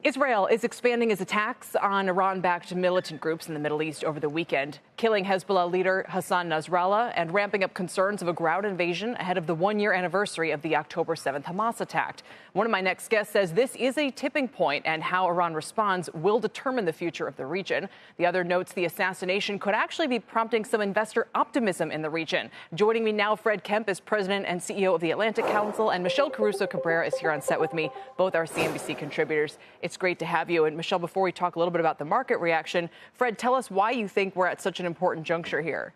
Israel is expanding its attacks on Iran-backed militant groups in the Middle East over the weekend, killing Hezbollah leader Hassan Nasrallah and ramping up concerns of a ground invasion ahead of the one-year anniversary of the October 7th Hamas attack. One of my next guests says this is a tipping point, and how Iran responds will determine the future of the region. The other notes the assassination could actually be prompting some investor optimism in the region. Joining me now, Fred Kempe is president and CEO of the Atlantic Council, and Michelle Caruso-Cabrera is here on set with me. Both are CNBC contributors. It's great to have you. And Michelle, before we talk a little bit about the market reaction, Fred, tell us why you think we're at such an important juncture here.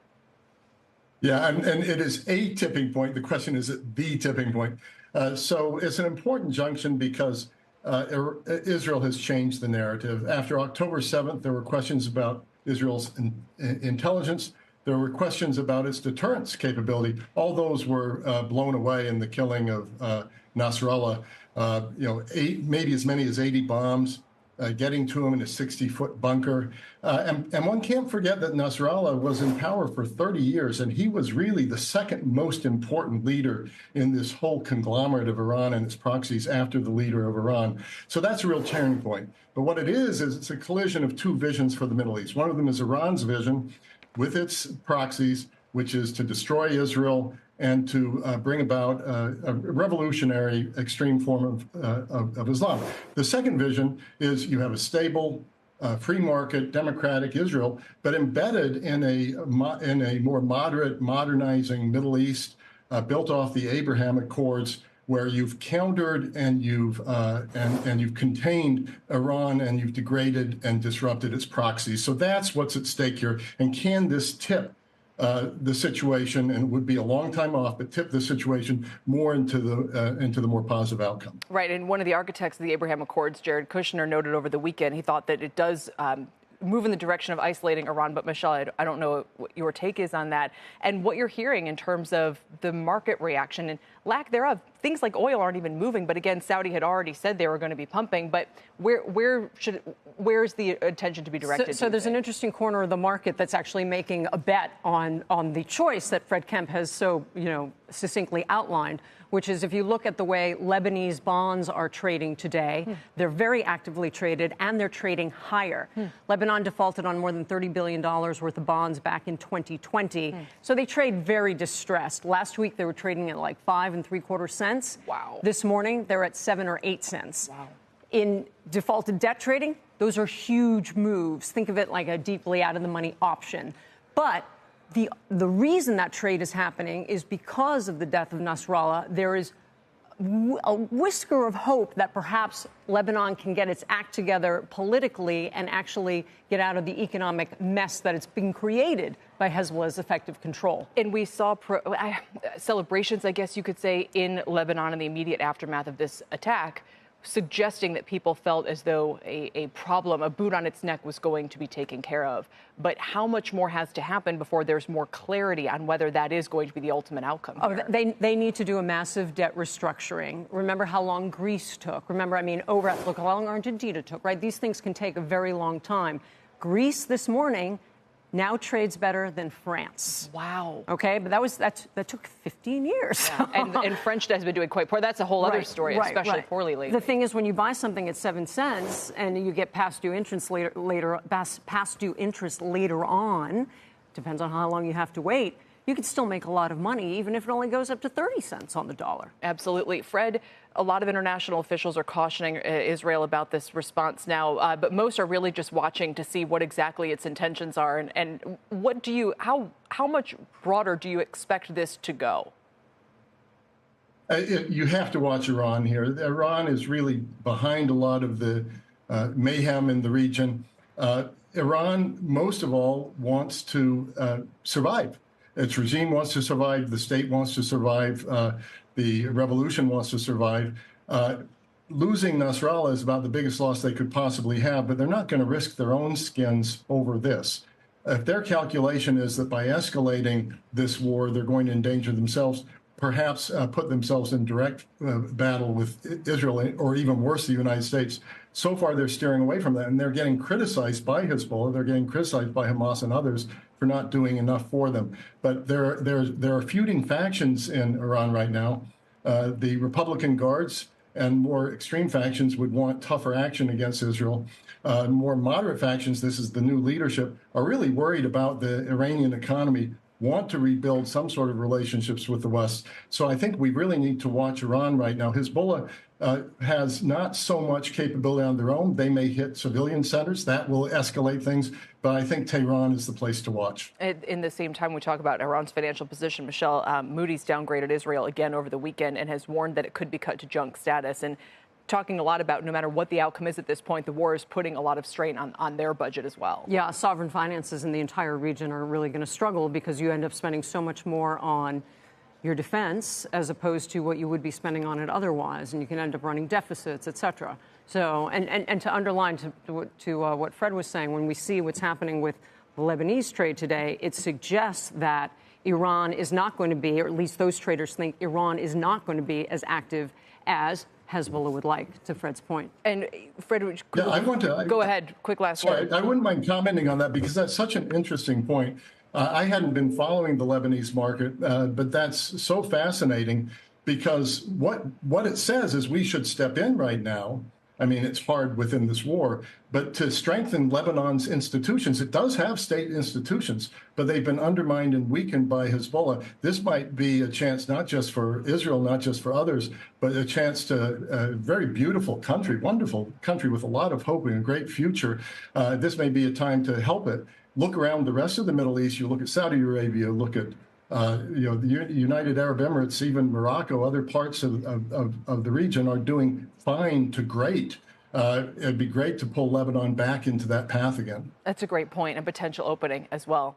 Yeah, and it is a tipping point. The question is the tipping point. So it's an important junction because Israel has changed the narrative. After October 7th, there were questions about Israel's intelligence. There were questions about its deterrence capability. All those were blown away in the killing of Nasrallah. Maybe as many as 80 bombs getting to him in a 60-foot bunker. And one can't forget that Nasrallah was in power for 30 years, and he was really the second most important leader in this whole conglomerate of Iran and its proxies after the leader of Iran. So that's a real turning point. But what it is it's a collision of two visions for the Middle East. One of them is Iran's vision with its proxies, which is to destroy Israel and to bring about a revolutionary extreme form of Islam. The second vision is you have a stable, free market, democratic Israel, but embedded in a more moderate, modernizing Middle East, built off the Abraham Accords, where you've countered and you've contained Iran and you've degraded and disrupted its proxies. So that's what's at stake here. And can this tip the situation, and it would be a long time off, but tip the situation more into the more positive outcome? Right. And one of the architects of the Abraham Accords, Jared Kushner, noted over the weekend he thought that it does move in the direction of isolating Iran. But Michelle, I don't know what your take is on that and what you're hearing in terms of the market reaction and lack thereof. Things like oil aren't even moving. But again, Saudi had already said they were going to be pumping. But where's the attention to be directed? So there's an interesting corner of the market that's actually making a bet on the choice that Fred Kempe has so succinctly outlined, which is if you look at the way Lebanese bonds are trading today, they're very actively traded and they're trading higher. Lebanon defaulted on more than $30 billion worth of bonds back in 2020. So they trade very distressed. Last week, they were trading at like 5 3/4 cents. Wow. This morning, they're at 7 or 8 cents. Wow. In defaulted debt trading, those are huge moves. Think of it like a deeply out of the money option. But the reason that trade is happening is because of the death of Nasrallah. There is a whisker of hope that perhaps Lebanon can get its act together politically and actually get out of the economic mess that it's been created by Hezbollah's effective control. And we saw celebrations, I guess you could say, in Lebanon in the immediate aftermath of this attack, suggesting that people felt as though a problem, a boot on its neck, was going to be taken care of. But how much more has to happen before there's more clarity on whether that is going to be the ultimate outcome here? They need to do a massive debt restructuring. Remember how long Greece took. Remember, look how long Argentina took, right? These things can take a very long time. Greece this morning now trades better than France. Wow. Okay, but that took 15 years. Yeah. and French debt has been doing quite poor. That's a whole other story, especially poorly lately. The thing is, when you buy something at 7 cents and you get past due interest later on, depends on how long you have to wait, you can still make a lot of money, even if it only goes up to 30 cents on the dollar. Absolutely. Fred, a lot of international officials are cautioning Israel about this response now, but most are really just watching to see what exactly its intentions are. And how much broader do you expect this to go? You have to watch Iran here. Iran is really behind a lot of the mayhem in the region. Iran, most of all, wants to survive. Its regime wants to survive. The state wants to survive. The revolution wants to survive. Losing Nasrallah is about the biggest loss they could possibly have, but they're not going to risk their own skins over this. If their calculation is that by escalating this war, they're going to endanger themselves, perhaps put themselves in direct battle with Israel, or even worse, the United States. So far, they're steering away from that, and they're getting criticized by Hezbollah. They're getting criticized by Hamas and others for not doing enough for them. But there are feuding factions in Iran right now. The Republican Guards and more extreme factions would want tougher action against Israel. More moderate factions, this is the new leadership, are really worried about the Iranian economy, want to rebuild some sort of relationships with the West. So I think we really need to watch Iran right now. Hezbollah has not so much capability on their own. They may hit civilian centers. That will escalate things. But I think Tehran is the place to watch. In the same time, we talk about Iran's financial position. Michelle, Moody's downgraded Israel again over the weekend and has warned that it could be cut to junk status. And talking a lot about no matter what the outcome is at this point, the war is putting a lot of strain on their budget as well. Yeah, sovereign finances in the entire region are really going to struggle because you end up spending so much more on your defense as opposed to what you would be spending on it otherwise, and you can end up running deficits, et cetera. So, and to underline to what Fred was saying, when we see what's happening with the Lebanese trade today, it suggests that Iran is not going to be, or at least those traders think Iran is not going to be as active as Hezbollah would like, to Fred's point. And Fred, yeah, I want to go ahead. Quick last word. I wouldn't mind commenting on that because that's such an interesting point. I hadn't been following the Lebanese market, but that's so fascinating because what it says is we should step in right now. I mean, it's hard within this war, but to strengthen Lebanon's institutions, it does have state institutions, but they've been undermined and weakened by Hezbollah. This might be a chance not just for Israel, not just for others, but a chance to a very beautiful country, wonderful country with a lot of hope and a great future. This may be a time to help it. Look around the rest of the Middle East. You look at Saudi Arabia, look at the United Arab Emirates, even Morocco, other parts of the region are doing fine to great. It'd be great to pull Lebanon back into that path again. That's a great point and potential opening as well.